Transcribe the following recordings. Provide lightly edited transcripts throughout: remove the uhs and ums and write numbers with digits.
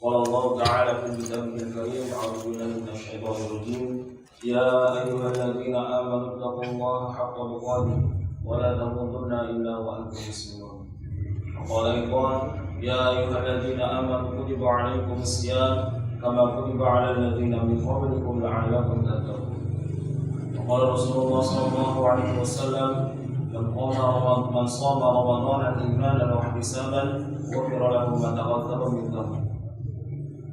قال الله تعالى في كتابه الكريم أعوذ بالله من الشيطان الرجيم يا أيها الذين آمنوا اتقوا الله حق تقاته ولا تموتن إلا وأنتم مسلمون. وقال أيضا يا أيها الذين آمنوا كتب عليكم الصيام كما كتب على الذين من قبلكم لعلكم تتقون. وقال رسول الله صلى الله عليه وسلم من صام رمضان إيمانا واحتسابا غفر له ما تقدم من ذنبه.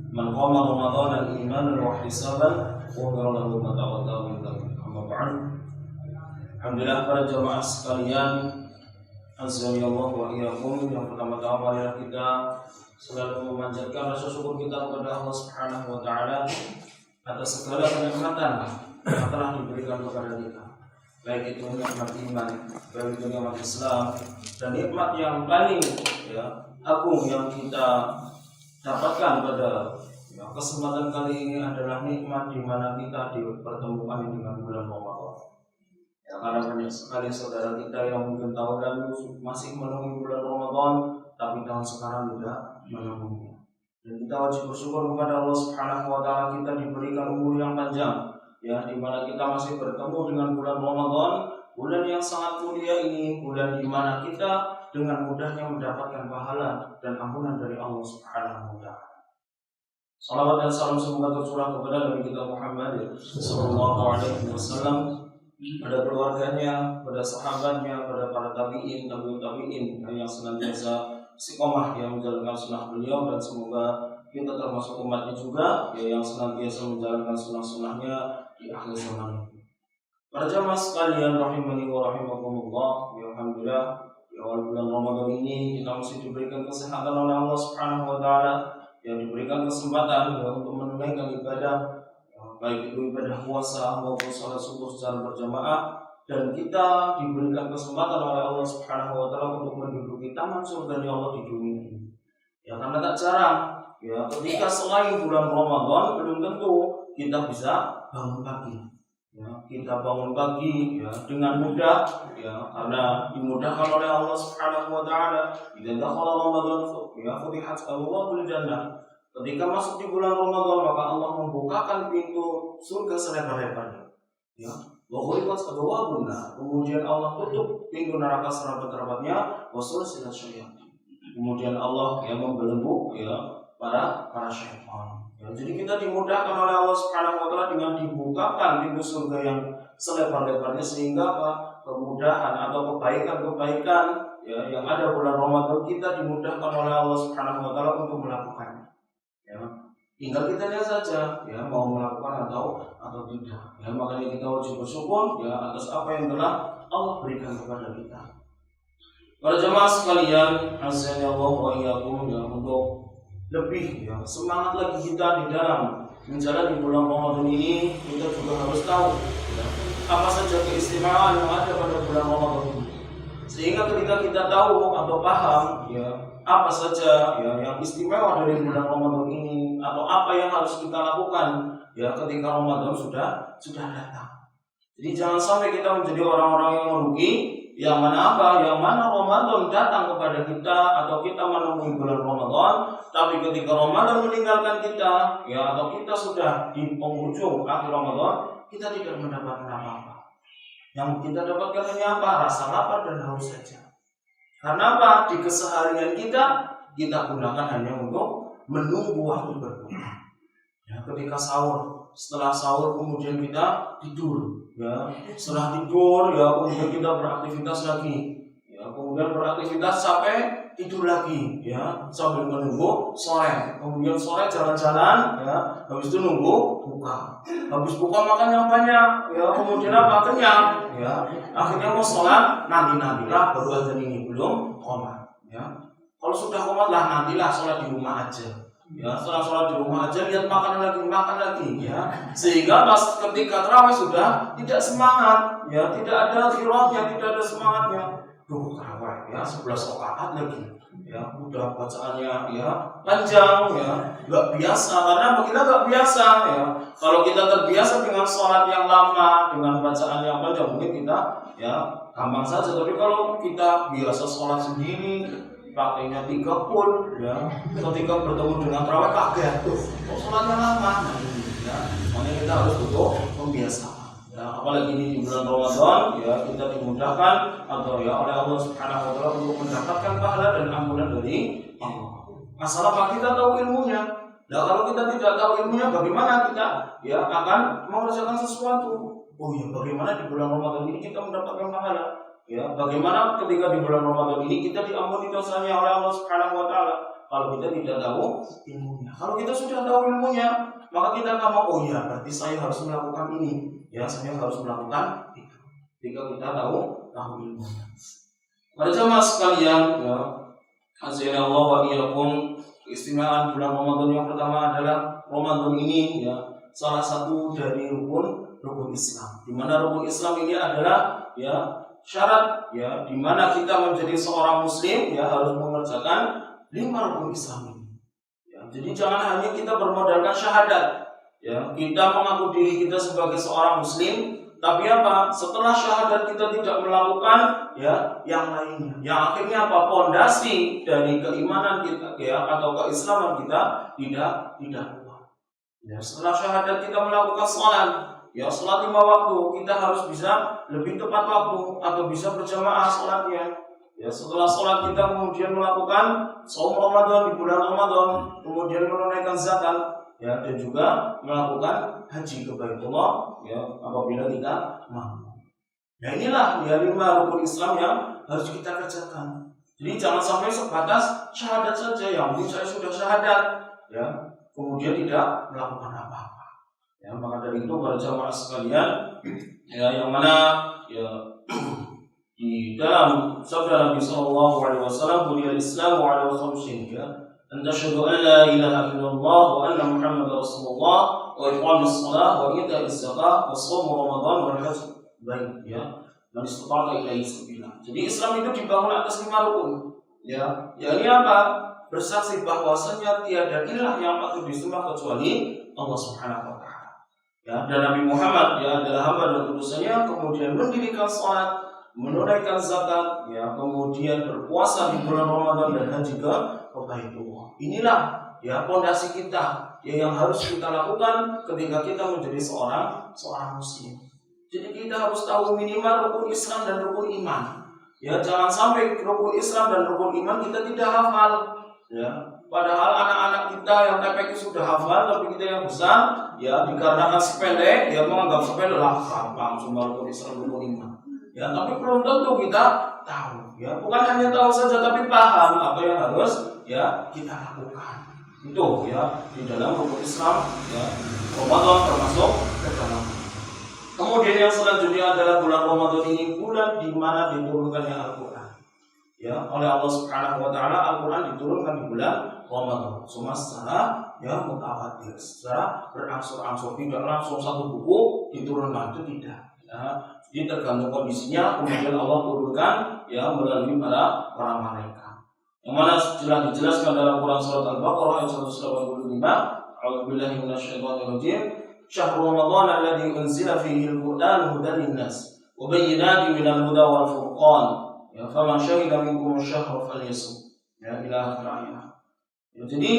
Man qama Ramadan imanan wa ihtisaban ghufira lahu ma taqaddama min dhanbihi. Amma ba'd. Alhamdulillah para jamaah sekalian, azza Allah wa iyyakum. Yang pertama-tama marilah kita selalu memanjatkan rasa syukur kita kepada Allah Subhanahu wa taala atas segala kenikmatan yang telah diberikan kepada kita. Baik itu nikmat iman, baik itu nikmat Islam, dan nikmat yang paling agung yang kita dapatkan pada kesempatan kali ini adalah nikmat di mana kita dipertemukan dengan bulan Ramadan. Karena banyak sekali saudara kita yang mungkin tahun lalu masih menunggu bulan Ramadan, tapi tahun sekarang tidak menunggunya. Dan kita wajib bersyukur kepada Allah Subhanahu wa taala kita diberikan umur yang panjang, di mana kita masih bertemu dengan bulan Ramadan, bulan yang sangat mulia ini, bulan di mana kita dengan mudahnya mendapatkan pahala dan ampunan dari Allah Subhanahu wa taala. Salawat dan salam semoga tercurah kepada Nabi kita Muhammad sallallahu alaihi wasallam, pada keluarganya, pada sahabatnya, pada para tabi'in yang senantiasa istiqomah yang menjalankan sunnah beliau, dan semoga kita termasuk umatnya juga yang senantiasa menjalankan sunnah-sunnahnya di akhir zaman. Para jamaah sekalian rahimani wa rahimakumullah, alhamdulillah di awal bulan Ramadan ini kita masih diberikan kesehatan oleh Allah Subhanahu wa taala, yang diberikan kesempatan untuk menunaikan ibadah, baik itu ibadah puasa maupun salat subuh secara berjamaah, dan kita diberikan kesempatan oleh Allah Subhanahu wa taala untuk menduduki taman surga Allah di dunia ini. Karena tak jarang ketika selain bulan Ramadan belum tentu kita bisa bangun pagi. Kita bangun pagi dengan mudah, karena dimudahkan oleh Allah Subhanahu wa taala. Idza dakhala Ramadan futihat abwaabul jannah. Ketika masuk di bulan Ramadan, maka Allah membukakan pintu surga selebar-lebarnya. Wa ghuliqat abwaabun nar. Kemudian Allah tutup pintu neraka serapat-rapatnya, wa sulsilat syayatin. Kemudian Allah membelenggu para syaitan. Jadi kita dimudahkan oleh Allah Subhanahu wa taala dengan dibukakan pintu surga yang selebar-lebarnya, sehingga kemudahan atau kebaikan-kebaikan yang ada bulan Ramadan kita dimudahkan oleh Allah Subhanahu wa taala untuk melakukannya. Tinggal kita lihat saja mau melakukan atau tidak. Makanya kita wajib bersyukur atas apa yang telah Allah berikan kepada kita. Para jemaah sekalian, azza Allah wa iyyakum, untuk lebih semangat lagi kita di dalam menjalani bulan Ramadan ini, kita juga harus tahu apa saja keistimewaan yang ada pada bulan Ramadan ini, sehingga ketika kita tahu atau paham apa saja yang istimewa dari bulan Ramadan ini, atau apa yang harus kita lakukan ketika Ramadan sudah datang. Jadi jangan sampai kita menjadi orang-orang yang merugi, yang mana Ramadan datang kepada kita atau kita menemui bulan Ramadan, tapi ketika Ramadan meninggalkan kita atau kita sudah di penghujung akhir Ramadan, kita tidak mendapatkan apa-apa. Yang kita dapatkan hanya apa? Rasa lapar dan haus saja. Karena apa? Di keseharian kita gunakan hanya untuk menunggu waktu berbuka. Ketika sahur, setelah sahur kemudian kita tidur. Setelah tidur kemudian kita beraktivitas lagi. Kemudian beraktivitas sampai tidur lagi sambil menunggu sore. Kemudian sore jalan-jalan habis itu nunggu buka. Habis buka makan yang banyak kemudian apa? Kenyang akhirnya mau sholat nantilah, baru azan ini belum qomat. Kalau sudah qomat lah nantilah sholat di rumah aja. Setelah sholat di rumah aja lihat makan lagi sehingga pas ketika tarawih sudah tidak semangat tidak ada qiraatnya, tidak ada semangatnya. Tarawih 11 rakaat lagi udah bacaannya panjang nggak biasa, karena kita nggak biasa kalau kita terbiasa dengan sholat yang lama, dengan bacaan yang panjang, mungkin kita gampang saja. Tapi kalau kita biasa sholat sendiri dipakainya 3 pun ya. Ketika bertemu dengan terawih kaget tuh, kok sholatnya lama. Nah ini ya, makanya kita harus butuh pembiasaan. Ya, apalagi ini di bulan Ramadan ya, kita dimudahkan atau ya oleh Allah Subhanahu wa taala untuk mendapatkan pahala dan ampunan dari Allah. Masalah apa kita tahu ilmunya. Nah kalau kita tidak tahu ilmunya, bagaimana kita ya akan mengerjakan sesuatu? Oh ya, bagaimana di bulan Ramadan ini kita mendapatkan pahala? Ya, bagaimana ketika di bulan Ramadan ini kita diampuni dosanya oleh Allah Subhanahu wa taala? Kalau kita tidak tahu ilmunya. Kalau kita sudah tahu ilmunya, maka kita akan oh ya, berarti saya harus melakukan ini. Ya, saya harus melakukan itu. Ketika kita tahu ilmunya. Para jamaah sekalian, ya, azza Allah wa iyyakum, keistimewaan bulan Ramadan yang pertama adalah Ramadan ini ya salah satu dari rukun Islam. Di mana rukun Islam ini adalah ya syarat ya di mana kita menjadi seorang muslim ya harus mengerjakan 5 rukun Islam ini. Ya, jadi jangan hanya kita bermodalkan syahadat. Ya, kita mengaku diri kita sebagai seorang muslim, tapi apa? Setelah syahadat kita tidak melakukan ya yang lainnya. Yang akhirnya apa? Pondasi dari keimanan kita ya atau keislaman kita tidak kuat. Ya, setelah syahadat kita melakukan sholat, ya sholat 5 waktu, kita harus bisa lebih tepat waktu atau bisa berjamaah sholatnya. Ya, setelah sholat kita kemudian melakukan shaum Ramadan di bulan Ramadan, kemudian menunaikan zakat, ya dan juga melakukan haji ke Baitullah ya apabila kita mampu. Nah inilah ya 5 rukun Islam yang harus kita kerjakan. Jadi jangan sampai sebatas syahadat saja, yang penting saya sudah syahadat ya kemudian tidak melakukan apa-apa. Ya maka dari itu para jamaah sekalian ya yang mana ya di dalam sabda Nabi sallallahu alaihi wasallam buniyal Islam ala khamsin ya an tashhadu an la ilaha illallah wa anna Muhammadar Rasulullah wa iqamis shalah wa ita'iz zakah wa shaum Ramadan wal hajj bait ya man istata'a ilaihi sabila. Jadi Islam itu dibangun atas 5 rukun ya. Ini apa? Bersaksi bahwasanya tiada ilah yang patut disembah kecuali Allah Subhanahu wa taala. Ya, dan Nabi Muhammad ya adalah hamba dan utusannya, kemudian mendirikan salat, menunaikan zakat, ya, kemudian berpuasa di bulan Ramadan dan haji ke Baitullah. Inilah ya pondasi kita ya yang harus kita lakukan ketika kita menjadi seorang muslim. Jadi kita harus tahu minimal rukun Islam dan rukun iman. Ya, jangan sampai rukun Islam dan rukun iman kita tidak hafal. Ya, padahal anak-anak kita yang TPQ sudah hafal, tapi kita yang besar ya dikarenakan sepele ya menganggap sepele lah gampang semua rukun Islam rukun iman. Ya, tapi belum tentu kita tahu. Ya, bukan hanya tahu saja, tapi paham apa yang harus ya kita lakukan. Itu ya di dalam rukun Islam ya Ramadan termasuk ke dalam. Kemudian yang selanjutnya adalah bulan Ramadan ini bulan di mana diturunkannya Al-Qur'an. Ya, oleh Allah Subhanahu wa taala Al-Qur'an diturunkan di bulan Ramadan. Cuma secara ya mutawatir, secara berangsur-angsur, tidak langsung satu buku diturunkan, itu tidak. Ya, jadi tergantung kondisinya kemudian Allah turunkan ya melalui para malaikat. Yang mana telah dijelaskan dalam Quran surat Al-Baqarah ayat 185, A'udzubillahi minasyaitonirrajim. Syahrul Ramadan alladzi unzila fihi al-Qur'an hudan lin-nas wa bayyinatin minal huda wal furqan. Ya, faman syahida minkum asy-syahra falyasum. Ya, ila akhir ayat. Ya, jadi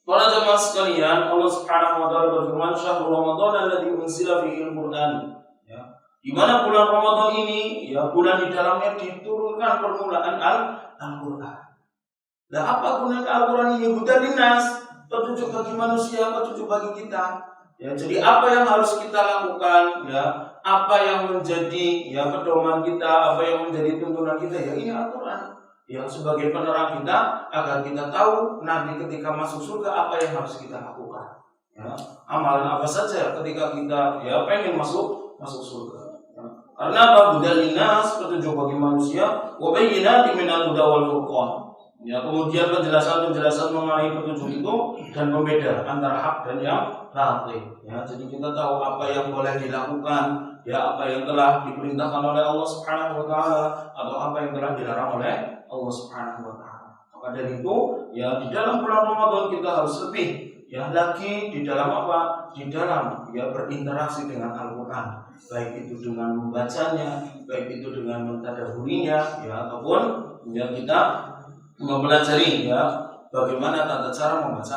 para jemaah sekalian, Allah Subhanahu wa taala berfirman, "Syahrul Ramadan alladzi unzila fihi al-Qur'an." Ya, di mana bulan Ramadan ini ya bulan di dalamnya diturunkan permulaan Al-Qur'an. Nah, apa gunanya Al-Qur'an ini? Hudan linnas, petunjuk bagi manusia, petunjuk bagi kita. Ya, jadi apa yang harus kita lakukan? Ya, apa yang menjadi ya pedoman kita, apa yang menjadi tuntunan kita? Ya, ini Al-Qur'an. Ya, sebagai penerang kita agar kita tahu nanti ketika masuk surga apa yang harus kita lakukan. Ya, amalan apa saja ketika kita ya pengen masuk surga. Ya, karena apa? Hudan linnas, petunjuk bagi manusia, wa bayyinatin minal huda wal furqan. Ya, kemudian penjelasan mengenai petunjuk itu dan pembeda antara hak dan yang batil. Ya, jadi kita tahu apa yang boleh dilakukan, ya apa yang telah diperintahkan oleh Allah Subhanahu wa taala atau apa yang telah dilarang oleh Allah Subhanahu wa taala. Maka dari itu, ya di dalam bulan Ramadan kita harus lebih ya lagi di dalam apa? Di dalam ya berinteraksi dengan Al-Qur'an. Baik itu dengan membacanya, baik itu dengan mentadabburinya, ya ataupun ya kita mempelajari ya bagaimana tata cara membaca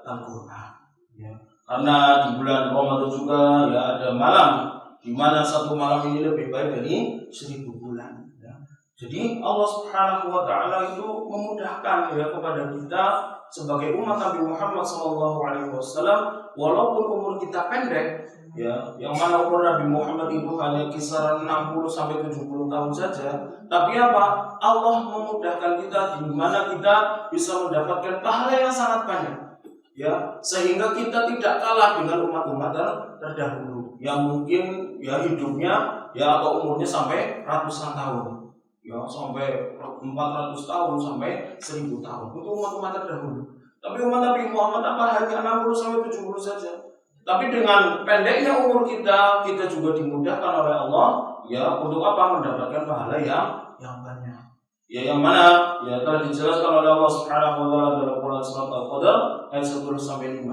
Al-Quran. Ya. Karena di bulan Ramadan juga ya ada malam di mana satu malam ini lebih baik dari 1000 bulan. Ya. Jadi Allah Subhanahu Wa Taala itu memudahkan ya kepada kita sebagai umat Nabi Muhammad SAW, walaupun umur kita pendek, ya, yang mana umur Nabi Muhammad itu hanya kisaran 60 sampai 70 tahun saja, tapi apa? Allah memudahkan kita di mana kita bisa mendapatkan pahala yang sangat banyak, ya, sehingga kita tidak kalah dengan umat-umat terdahulu yang mungkin ya hidupnya ya atau umurnya sampai ratusan tahun, ya, sampai 400 tahun sampai 1000 tahun. Itu umat-umat terdahulu. Tapi umat Nabi Muhammad apa hanya 60 sampai 70 saja. Tapi dengan pendeknya umur kita juga dimudahkan oleh Allah ya untuk apa? Mendapatkan pahala yang banyak. Ya yang mana ya telah dijelaskan oleh Allah Subhanahu wa taala dalam Quran surat Al-Qadr ayat 10 sampai 5.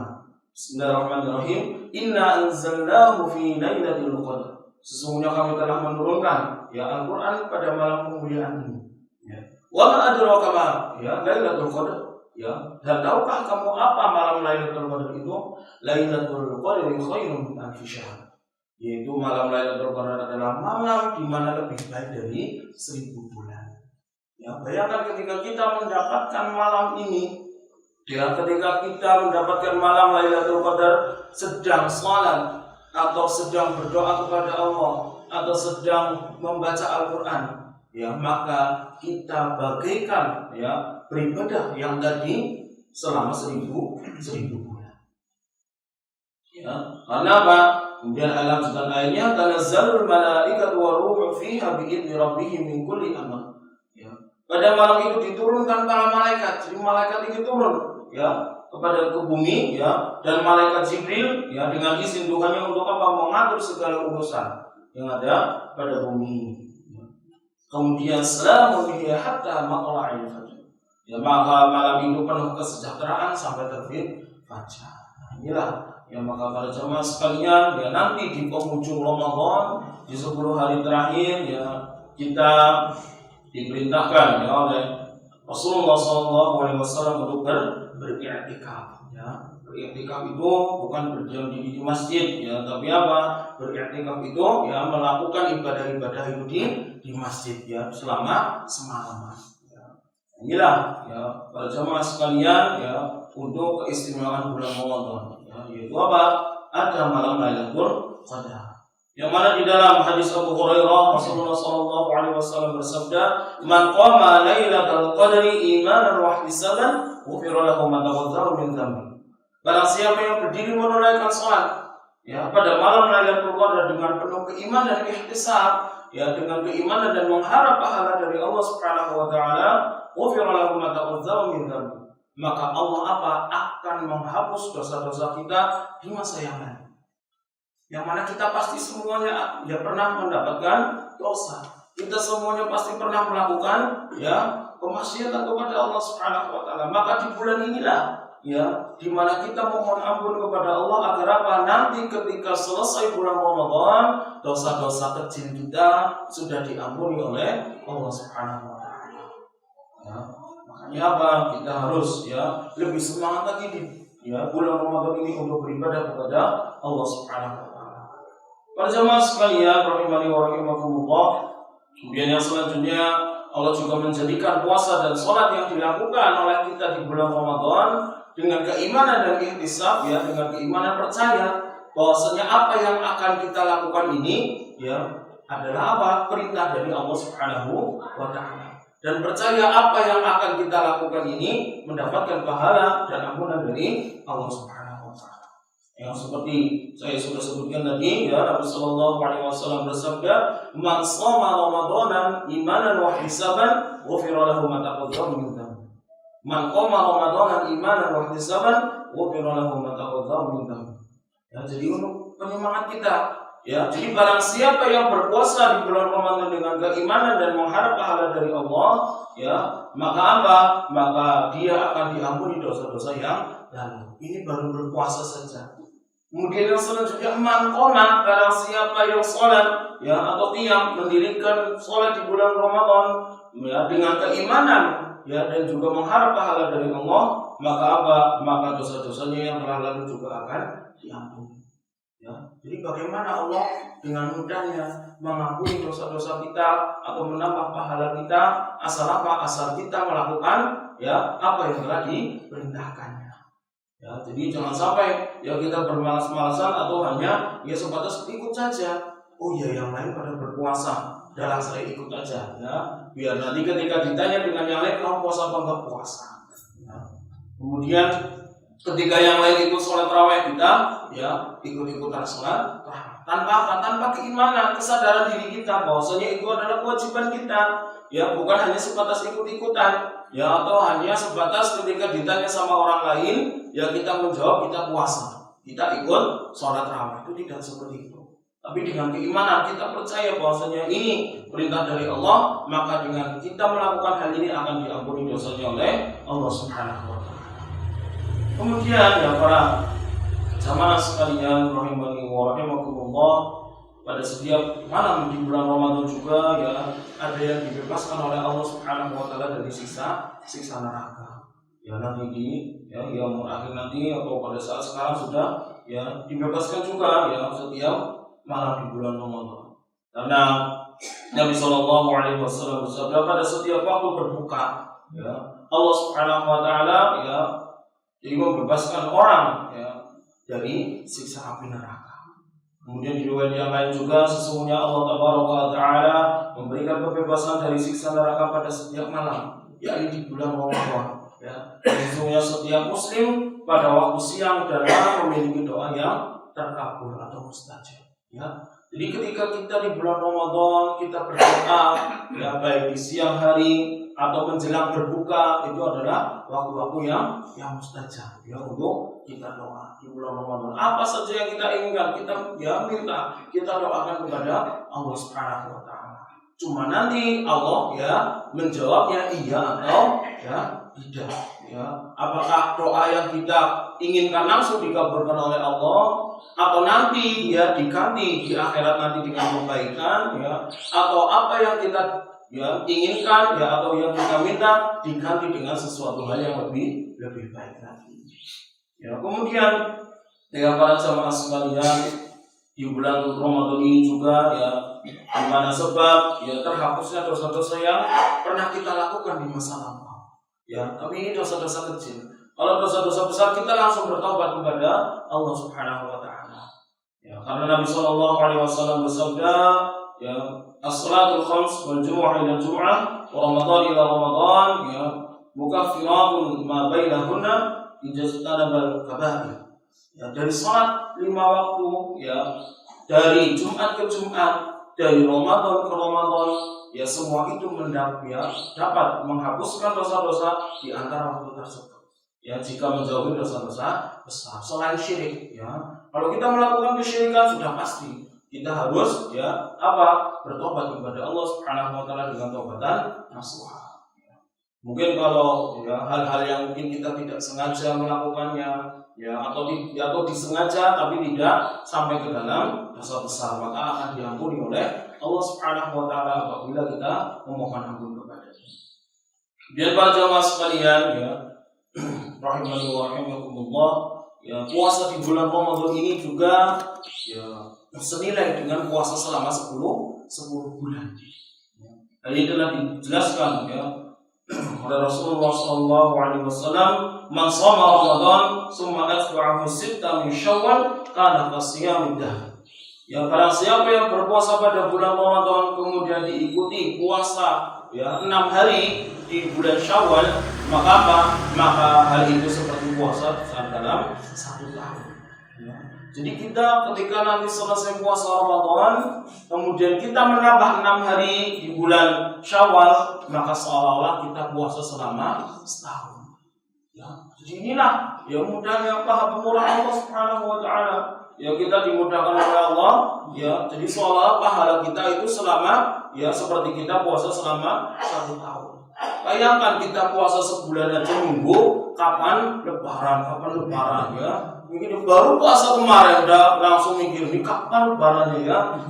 Bismillahirrahmanirrahim. Inna anzalnahu fi lailatul qadr. Sesungguhnya kami telah menurunkan ya Al-Qur'an pada malam kemuliaan ini. Ya. Wa ma adraka ma ya lailatul qadr. Ya, dan tahukah kamu apa malam Lailatul Qadar itu? Lailatul Qadri khairun min alfi syahr. Yaitu malam Lailatul Qadar adalah malam di mana lebih baik dari 1000 bulan. Ya, bayangkan ketika kita mendapatkan malam ini, ya, ketika kita mendapatkan malam Lailatul Qadar sedang salat atau sedang berdoa kepada Allah atau sedang membaca Al-Qur'an, ya, maka kita bagaikan ya beribadah yang tadi selama 1000 bulan. Ya, karena apa? Kemudian alam dan ayatnya tanazzalul malaikatu waruhu fiha biidzni rabbihim min kulli amr. Ya. Pada malam itu diturunkan para malaikat. Jadi malaikat itu turun ya kepada ke bumi ya, dan malaikat Jibril ya dengan izin Tuhannya untuk apa? Mengatur segala urusan yang ada pada bumi. Ya. Kemudian salamun hiya hatta matla'il fajr. Ya, maka malam itu penuh kesejahteraan sampai terbit fajar. Nah, inilah ya maka para jemaah sekalian ya nanti di penghujung Ramadan di 10 hari terakhir ya kita diperintahkan ya oleh Rasulullah SAW untuk beriktikaf. Ya, beriktikaf itu bukan berdiam diri di masjid ya, tapi apa? Beriktikaf itu ya melakukan ibadah-ibadah itu di masjid ya selama semalaman. Inilah ya para jemaah sekalian ya untuk keistimewaan bulan Ramadan ya, yaitu apa? Ada malam Lailatul Qadar. Yang mana di dalam hadis Abu Hurairah Rasulullah SAW bersabda, "Man qama Lailatul Qadri imanan wa ihtisaban, ghufira lahu ma taqaddama min dhanbi." Barang siapa yang berdiri menunaikan salat ya pada malam Lailatul Qadar dengan penuh keimanan dan ihtisab, ya dengan keimanan dan mengharap pahala dari Allah Subhanahu wa taala, maka Allah apa? Akan menghapus dosa-dosa kita di masa yang lalu. Yang mana kita pasti semuanya ya pernah mendapatkan dosa. Kita semuanya pasti pernah melakukan ya kemaksiatan kepada Allah Subhanahu wa taala. Maka di bulan inilah ya di mana kita mohon ampun kepada Allah agar apa? Nanti ketika selesai bulan Ramadan, dosa-dosa kecil kita sudah diampuni oleh Allah Subhanahu wa taala. Ya, makanya apa? Kita harus ya lebih semangat lagi di ya bulan Ramadan ini untuk beribadah kepada Allah Subhanahu wa taala. Para jemaah sekalian rahimani wa rahimakumullah. Kemudian yang selanjutnya Allah juga menjadikan puasa dan sholat yang dilakukan oleh kita di bulan Ramadan dengan keimanan dan ihtisab ya, dengan keimanan percaya bahwasanya apa yang akan kita lakukan ini ya adalah apa? Perintah dari Allah Subhanahu wa taala. Dan percaya apa yang akan kita lakukan ini mendapatkan pahala dan ampunan dari Allah Subhanahu wa taala. Yang seperti saya sudah sebutkan tadi ya, Nabi sallallahu alaihi wasallam bersabda, "Man shoma Ramadanan imanan wa ihtisaban, ghufira lahu ma taqaddama min dhanbi." Man qama Ramadanan imanan wa ihtisaban, ghufira lahu ma taqaddama min dhanbi. Ya, jadi untuk penyemangat kita ya, jadi barang siapa yang berpuasa di bulan Ramadan dengan keimanan dan mengharap pahala dari Allah, ya, maka apa? Maka dia akan diampuni dosa-dosa yang lalu. Ini baru berpuasa saja. Kemudian yang selanjutnya man qama, barang siapa yang sholat, ya, atau qiyam mendirikan sholat di bulan Ramadan, ya, dengan keimanan, ya dan juga mengharap pahala dari Allah, maka apa? Maka dosa-dosanya yang telah lalu juga akan diampuni. Ya, jadi bagaimana Allah dengan mudahnya mengampuni dosa-dosa kita atau menambah pahala kita asal apa? Asal kita melakukan ya apa yang telah diperintahkannya. Ya, jadi jangan sampai ya kita bermalas-malasan atau hanya ya sebatas ikut saja. Oh ya, yang lain pada berpuasa, dalam saya ikut aja. Ya, biar nanti ketika ditanya dengan yang lain, kamu puasa apa enggak puasa? Ya. Kemudian ketika yang lain ikut sholat tarawih, kita ya ikut-ikutan sholat tanpa keimanan, kesadaran diri kita bahwasanya itu adalah kewajiban kita. Ya, bukan hanya sebatas ikut-ikutan, ya atau hanya sebatas ketika ditanya sama orang lain, ya kita menjawab kita puasa, kita ikut sholat tarawih. Itu tidak seperti itu. Tapi dengan keimanan kita percaya bahwasanya ini perintah dari Allah, maka dengan kita melakukan hal ini akan diampuni dosanya oleh Allah Subhanahu wa taala. Kemudian ya para jamaah sekalian rahimani wa rahimakumullah, pada setiap malam di bulan Ramadan juga ya ada yang dibebaskan oleh Allah Subhanahu wa taala dari siksa neraka. Ya nanti di yang akhir nanti atau pada saat sekarang sudah ya dibebaskan juga ya setiap malam di bulan Ramadan. Karena Nabi Shallallahu Alaihi Wasallam bersabda pada setiap waktu berbuka, ya Allah Subhanahu Wa Taala ya jadi membebaskan orang ya dari siksa api neraka. Kemudian di riwayat yang lain juga sesungguhnya Allah Taala memberikan kebebasan dari siksa neraka pada setiap malam, yakni di bulan Ramadan. Ya, sesungguhnya setiap Muslim pada waktu siang dan malam memiliki doa yang terkabul atau mustajab. Ya, jadi ketika kita di bulan Ramadan kita berdoa, ya baik di siang hari atau menjelang berbuka, itu adalah waktu-waktu yang mustajab ya untuk kita doa di bulan Ramadan. Apa saja yang kita inginkan, kita ya minta, kita doakan kepada Allah Subhanahu wa taala. Cuma nanti Allah ya menjawabnya iya atau ya tidak. Ya, apakah doa yang kita inginkan langsung dikabulkan oleh Allah atau nanti ya diganti di akhirat nanti dengan kebaikan ya, atau apa yang kita ya inginkan ya atau yang kita minta diganti dengan sesuatu hal yang lebih baik lagi. Ya, kemudian dengan para jamaah sekalian di bulan Ramadan ini juga ya di mana sebab ya terhapusnya dosa-dosa yang pernah kita lakukan di masa lalu. Ya, tapi ini dosa-dosa kecil. Kalau dosa-dosa besar kita langsung bertobat kepada Allah Subhanahu wa taala. Ya, karena Nabi sallallahu alaihi wasallam bersabda, ya, as-salatul khams wal jumu'ah ila jumu'ah wa ramadan ila ramadan ya mukaffiratun ma bainahunna ijtanabal kaba'ir. Ya, dari salat 5 waktu ya, dari Jumat ke Jumat, dari Ramadan ke Ramadan, ya semua itu dapat menghapuskan dosa-dosa di antara waktu tersebut. Ya jika menjauhi dosa-dosa besar selain syirik, ya kalau kita melakukan kesyirikan sudah pasti kita harus ya bertobat kepada Allah Subhanahu wa taala dengan taubatan nasuha. Mungkin kalau ya hal-hal yang mungkin kita tidak sengaja melakukannya ya atau disengaja tapi tidak sampai ke dalam dosa besar, maka akan diampuni oleh Allah Subhanahu wa taala apabila kita memohon ampun kepada-Nya. Biar para jamaah sekalian ya rahimani wa rahimakumullah, ya puasa di bulan Ramadan ini juga ya senilai dengan puasa selama 10 bulan. Hal ini telah dijelaskan ya oleh Rasulullah sallallahu alaihi wasallam, "Man shoma Ramadan tsumma atba'ahu sitta min Syawal kana kasiyamid dahr." Ya barang siapa yang berpuasa pada bulan Ramadan kemudian diikuti puasa ya 6 hari di bulan Syawal, maka apa? Maka hal itu seperti puasa dalam 1 tahun. Ya. Jadi kita ketika nanti selesai puasa Ramadan, kemudian kita menambah 6 hari di bulan Syawal, maka seolah-olah kita puasa selama setahun. Ya. Jadi inilah yang mudahnya pemurah Allah Subhanahu wa taala. Ya kita dimudahkan oleh Allah, ya jadi seolah pahala kita itu selama ya seperti kita puasa selama 1 tahun. Bayangkan kita puasa sebulan aja nunggu kapan lebaran ya. Mungkin baru puasa kemarin udah langsung mikir nih kapan lebarannya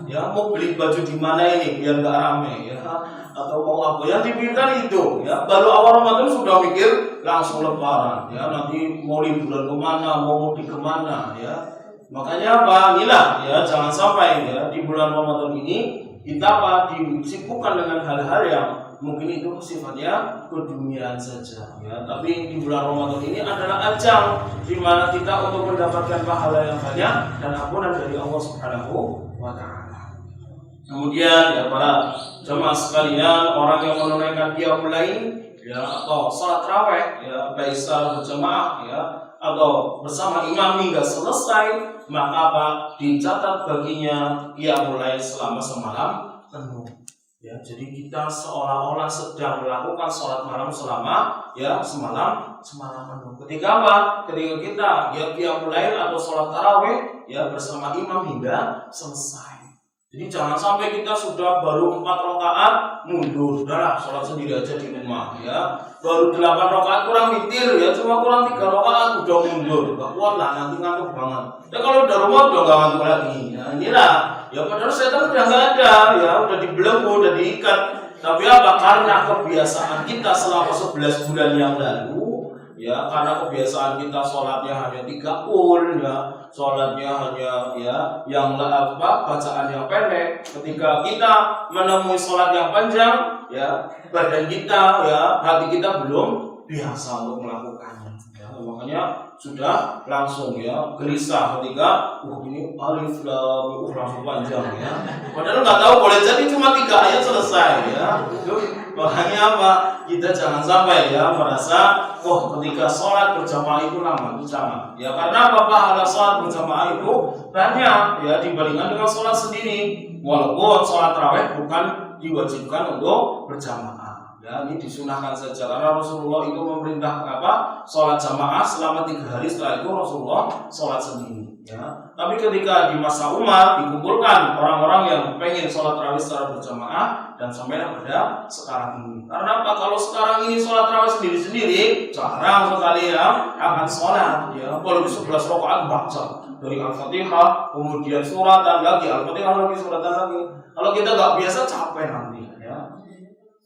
ya mau beli baju di mana ini biar nggak rame ya, atau mau apa yang dipikirkan itu ya. Baru awal Ramadan sudah mikir langsung lebaran ya, nanti mau liburan kemana, mau mudik kemana ya. Makanya apa? Inilah ya, jangan sampai ya di bulan Ramadan ini kita disibukkan dengan hal-hal yang mungkin itu sifatnya keduniaan saja ya. Tapi di bulan Ramadan ini adalah ajang di mana kita untuk mendapatkan pahala yang banyak dan ampunan dari Allah Subhanahu wa taala. Kemudian ya para jemaah sekalian, orang yang menunaikan qiyamul lail ya atau salat tarawih ya, baik secara berjamaah ya atau bersama imam hingga selesai, maka apa? Dicatat baginya qiyamul lail selama semalam penuh. Ya, jadi kita seolah-olah sedang melakukan sholat malam selama ya semalam penuh. Ketika apa? Ketika kita ya qiyamul lail atau sholat tarawih ya bersama imam hingga selesai. Jadi jangan sampai kita sudah baru 4 rakaat mundur, udahlah sholat sendiri aja di rumah ya. Baru 8 rakaat kurang witir ya, cuma kurang 3 rakaat udah mundur. Gak kuat lah, nanti ngantuk banget. Ya kalau udah rumah udah gak ngantuk lagi. Ya inilah ya, padahal setan udah gak ada ya, udah dibelenggu, udah diikat. Tapi apa? Karena kebiasaan kita selama 11 bulan yang lalu ya, karena kebiasaan kita sholatnya hanya 3 ya, sholatnya hanya ya yang bacaan yang pendek. Ketika kita menemui sholat yang panjang ya, badan kita ya, hati kita belum biasa untuk melakukannya ya. Makanya sudah langsung ya gelisah ketika ini alif lam langsung panjang ya. Padahal nggak tahu, boleh jadi cuma 3 ayat selesai ya. Makanya apa? Kita jangan sampai ya merasa ketika sholat berjamaah itu lama ya, karena apa? Pahala sholat berjamaah itu banyak ya dibandingkan dengan sholat sendiri. Walaupun sholat tarawih bukan diwajibkan untuk berjamaah. Ya, ini disunahkan saja karena Rasulullah itu memerintah apa? Sholat jamaah selama 3 hari, setelah itu Rasulullah sholat sendiri. Ya. Tapi ketika di masa Umar dikumpulkan orang-orang yang pengen sholat tarawih secara berjamaah dan sampai pada sekarang ini. Karena apa? Kalau sekarang ini sholat tarawih sendiri-sendiri jarang sekali ya akan sholat. Ya, apalagi 11 rakaat baca dari Al-Fatihah, kemudian suratan lagi, Al-Fatihah lagi, suratan lagi. Kalau kita nggak biasa capek nanti. Ya.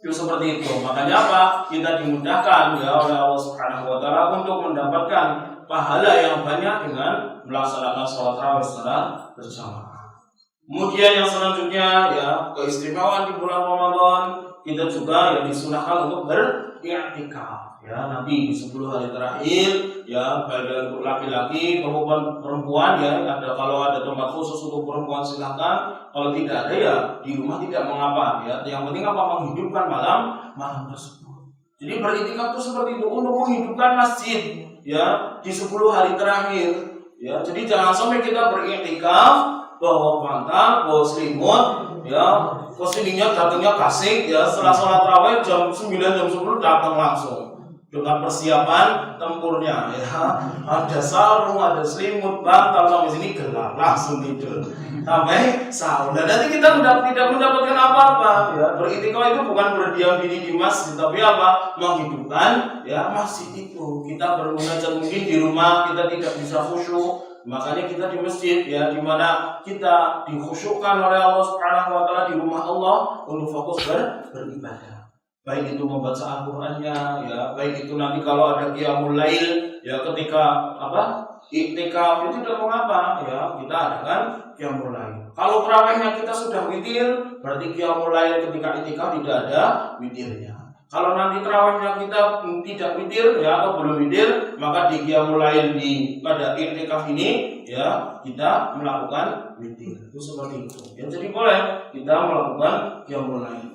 Itu seperti itu. Makanya apa? Kita dimudahkan ya oleh Allah Subhanahu wa taala untuk mendapatkan pahala yang banyak dengan melaksanakan sholat tarawih secara berjamaah. Kemudian yang selanjutnya ya, keistimewaan di bulan Ramadan, kita juga ya disunahkan untuk beriktikaf. Ya, nanti di 10 hari terakhir ya, baik untuk laki-laki maupun perempuan ya, ada kalau ada tempat khusus untuk perempuan silakan, kalau tidak ada ya di rumah tidak mengapa ya. Yang penting apa? Menghidupkan malam tersebut. Jadi beriktikaf itu seperti itu, untuk menghidupkan masjid ya di 10 hari terakhir ya. Jadi jangan sampai kita beriktikaf bawa bantal, bawa selimut ya, kesininya datangnya kasih ya, setelah sholat tarawih jam 9 jam 10 datang langsung dengan persiapan tempurnya ya, ada sarung, ada selimut, bantal, sampai sini gelap langsung tidur sampai sahur. Dan nanti kita tidak mendapatkan apa-apa ya. Beriktikaf itu bukan berdiam diri di masjid, tapi apa? Menghidupkan ya masjid itu. Kita bermunajat mungkin di rumah kita tidak bisa khusyuk, makanya kita di masjid ya, di mana kita dikhusyukkan oleh Allah Subhanahu wa taala di rumah Allah untuk fokus beribadah. Baik itu membaca Al-Qur'annya ya, baik itu nanti kalau ada qiyamul lail ya, ketika apa? Iktikaf itu tidak mengapa ya, kita adakan qiyamul lail. Kalau tarawihnya kita sudah witir, berarti qiyamul lail ketika iktikaf tidak ada witirnya. Kalau nanti tarawihnya kita tidak witir ya, atau belum witir, maka di qiyamul lail pada iktikaf ini ya kita melakukan witir. Itu seperti itu. Ya, jadi boleh kita melakukan qiyamul lail.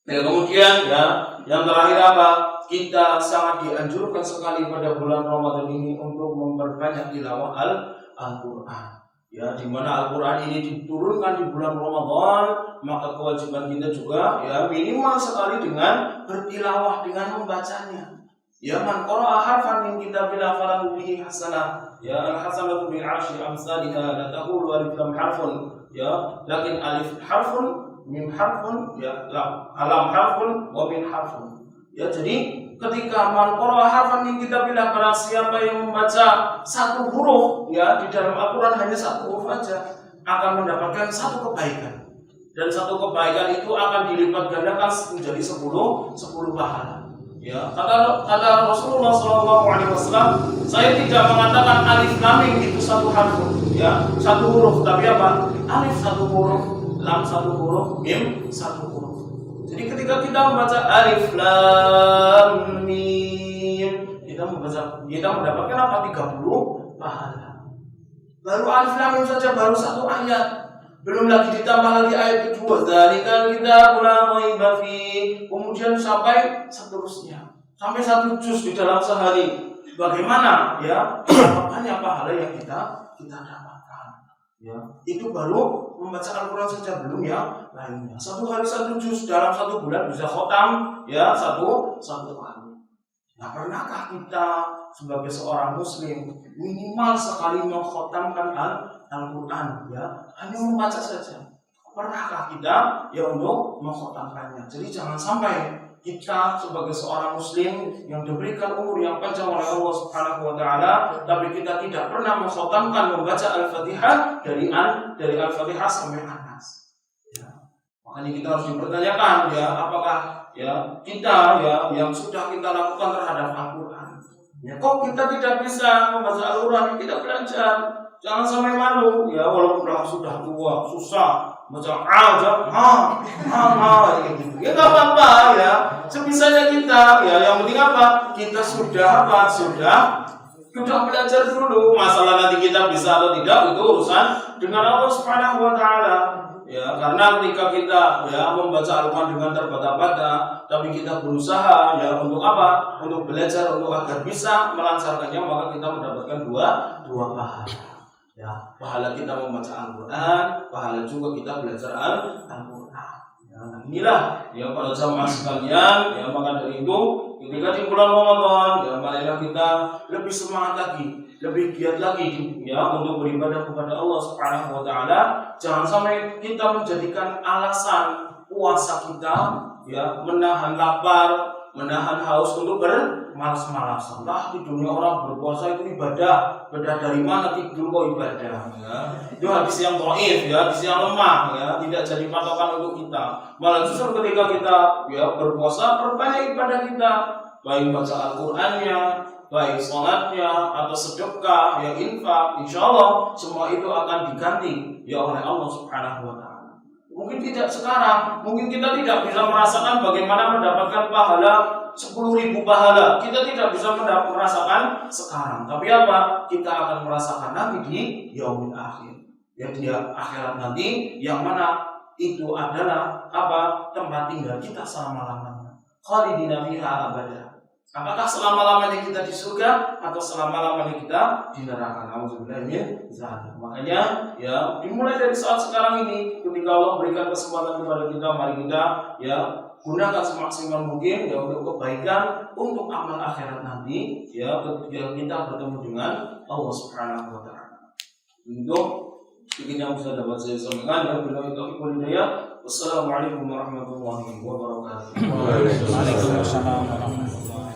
Dan kemudian ya, yang terakhir apa? Kita sangat dianjurkan sekali pada bulan Ramadan ini untuk memperbanyak tilawah Al-Qur'an. Ya, di mana Al-Qur'an ini diturunkan di bulan Ramadan, maka kewajiban kita juga ya minimal sekali dengan bertilawah, dengan membacanya. Ya, man qara'a harfan min kitabillah falahu bihi hasanah. Ya, al-hasanatu bi 'ashri amsalha, la taqulu alif lam harfun. Ya, lakin alif harfun, mim harfun, ya, lam harfun, wa min harfun. Ya, jadi ketika man qara'a harfan min kitabillah, barang siapa yang membaca 1 huruf ya di dalam Al-Qur'an, hanya 1 huruf aja, akan mendapatkan 1 kebaikan. dan satu kebaikan itu akan dilipat gandakan menjadi 10 pahala. Ya, kata Rasulullah SAW, saya tidak mengatakan alif lam mim itu satu harfu, ya, satu huruf, tapi apa? Alif satu huruf, lam satu huruf, mim satu huruf. Jadi ketika kita membaca alif lam mim, kita mendapatkan apa? 30 pahala. Lalu alif lam mim saja baru satu ayat. Belum lagi ditambah lagi ayat kedua, dzalikal kitabul la raiba fi. Kemudian sampai seterusnya, sampai 1 juz di dalam sehari. Bagaimana ya? Banyak pahala yang kita dapatkan. Ya, itu baru membaca Al-Quran saja, belum yang lainnya. 1 hari 1 juz dalam 1 bulan bisa khotam, ya, satu kali. Nah, pernahkah kita sebagai seorang muslim minimal sekali mengkhotamkan Al-Quran, ya, hanya membaca saja? Pernahkah kita ya untuk mengkhotamkannya? Jadi jangan sampai kita sebagai seorang muslim yang diberikan umur yang panjang oleh Allah Subhanahu wa taala, tapi kita tidak pernah mengkhotamkan membaca Al-Fatihah dari Al-Fatihah sampai An-Nas. Ya. Makanya kita harus dipertanyakan, ya, apakah ya kita ya yang sudah kita lakukan terhadap Al-Quran. Ya, kok kita tidak bisa membaca Al-Quran, kita belajar. Jangan sampai malu, ya, walaupun sudah tua, susah, macam aja, gitu. Ya nggak apa-apa, ya. Sebisanya kita, ya, yang penting apa? Kita sudah belajar dulu. Masalah nanti kita bisa atau tidak itu urusan dengan Allah Subhanahu wa taala. Ya, karena ketika kita ya membaca Al-Quran dengan terbata-bata, tapi kita berusaha ya untuk apa? Untuk belajar, untuk agar bisa melancarkannya, maka kita mendapatkan dua pahala. Ya, pahala kita membaca Al-Quran, pahala juga kita belajar Al-Quran. Ya, nah inilah ya para jamaah sekalian, ya, maka dari itu ketika di bulan Ramadan, ya, marilah kita lebih semangat lagi, lebih giat lagi, ya, untuk beribadah kepada Allah Subhanahu wa taala. Jangan sampai kita menjadikan alasan puasa kita, ya, menahan lapar, menahan haus untuk bermalas-malasan. Lah, di dunia orang berpuasa itu ibadah. Beda dari mana tidur kok ibadah, ya. Itu hadis yang dhaif, ya, hadis yang lemah, ya, tidak jadi patokan untuk kita. Malah justru ketika kita ya berpuasa, perbanyak ibadah kita, baik baca Al-Qur'annya, baik sholatnya atau sedekah, ya, infak, insyaallah semua itu akan diganti ya oleh Allah Subhanahu wa taala. Mungkin tidak sekarang, mungkin kita tidak bisa merasakan bagaimana mendapatkan pahala 10.000 pahala. Kita tidak bisa merasakan sekarang. Tapi apa? Kita akan merasakan nanti di yaumil akhir. Ya, di akhirat nanti, yang mana itu adalah apa? Tempat tinggal kita selama-lamanya. Khalidina fiha abada. Apakah selama-lamanya kita di surga atau selama-lamanya kita di neraka? Nauzubillah min dzalik. Makanya ya dimulai dari saat sekarang ini, ketika Allah berikan kesempatan kepada kita, mari kita ya gunakan semaksimal mungkin ya untuk kebaikan, untuk amal akhirat nanti, ya, ketika kita bertemu dengan Allah Subhanahu wa taala. Untuk ini yang bisa dapat saya sampaikan, ya, billahi taufiq wal hidayah. Wassalamualaikum warahmatullahi wabarakatuh. Waalaikumsalam warahmatullahi wabarakatuh.